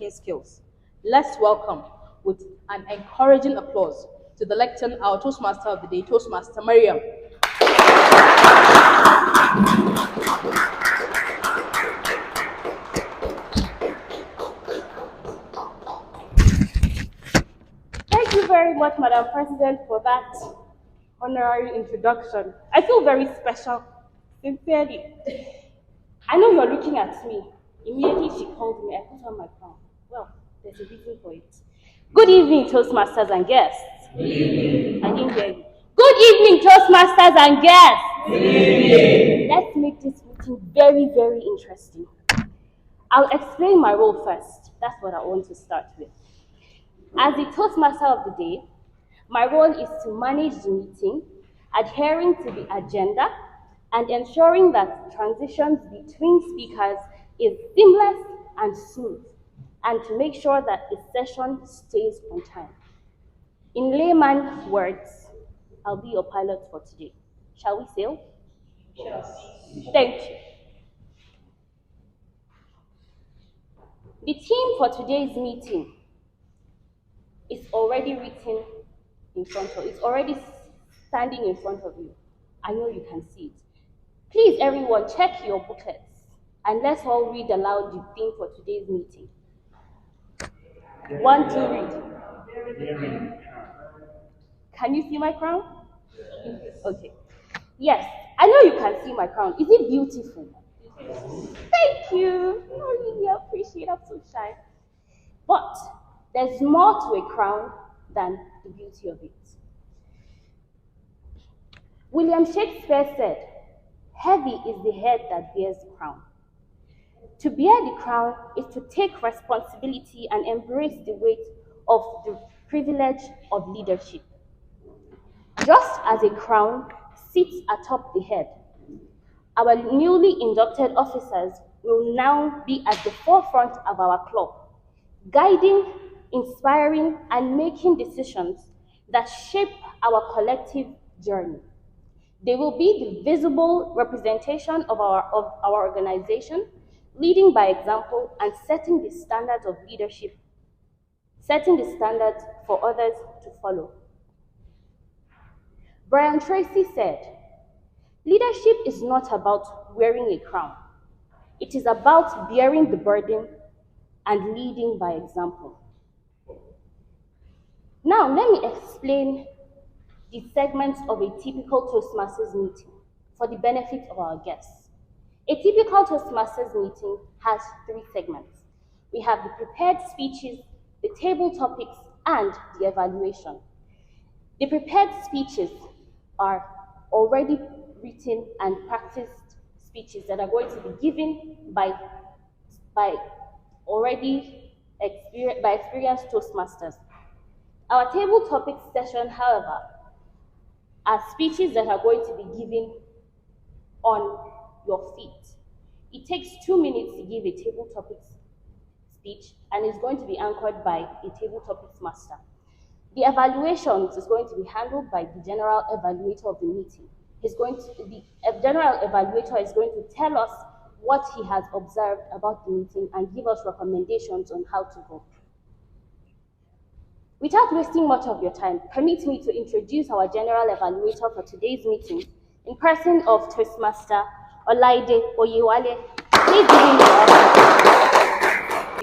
speaking skills. Let's welcome, with an encouraging applause, to the lectern our Toastmaster of the day, Toastmaster Maryam. Thank you very much, Madam President, for that honorary introduction. I feel very special, sincerely. I know you're looking at me. Immediately she called me, I put on my crown. Well, there's a reason for it. Good evening, Toastmasters and guests. Good evening. I didn't hear you. Good evening, Toastmasters and guests. Good evening. Let's make this meeting very, very interesting. I'll explain my role first. That's what I want to start with. As the Toastmaster of the day, my role is to manage the meeting, adhering to the agenda, and ensuring that transitions between speakers is seamless and smooth, and to make sure that the session stays on time. In layman's words, I'll be your pilot for today. Shall we sail? Yes. Thank you. The theme for today's meeting is already written in front of you. It's already standing in front of you. I know you can see it. Please, everyone, check your booklets and let's all read aloud the theme for today's meeting. 1, 2, read. Can you see my crown? Okay. Yes, I know you can see my crown. Is it beautiful? Thank you. I really appreciate it. I'm so shy. But there's more to a crown than the beauty of it. William Shakespeare said, "Heavy is the head that bears the crown." To bear the crown is to take responsibility and embrace the weight of the privilege of leadership. Just as a crown sits atop the head, our newly inducted officers will now be at the forefront of our club, guiding, inspiring, and making decisions that shape our collective journey. They will be the visible representation of our organization, leading by example and setting the standards of leadership, setting the standards for others to follow. Brian Tracy said, "Leadership is not about wearing a crown. It is about bearing the burden and leading by example." Now, let me explain the segments of a typical Toastmasters meeting for the benefit of our guests. A typical Toastmasters meeting has 3 segments. We have the prepared speeches, the table topics, and the evaluation. The prepared speeches are already written and practiced speeches that are going to be given by experienced Toastmasters. Our table topics session, however, are speeches that are going to be given on your feet. It takes 2 minutes to give a table topics speech and is going to be anchored by a table topics master. The evaluations is going to be handled by the general evaluator of the meeting. The general evaluator is going to tell us what he has observed about the meeting and give us recommendations on how to go. Without wasting much of your time, permit me to introduce our general evaluator for today's meeting in person of Toastmaster Olaide Oyewale. Please give him your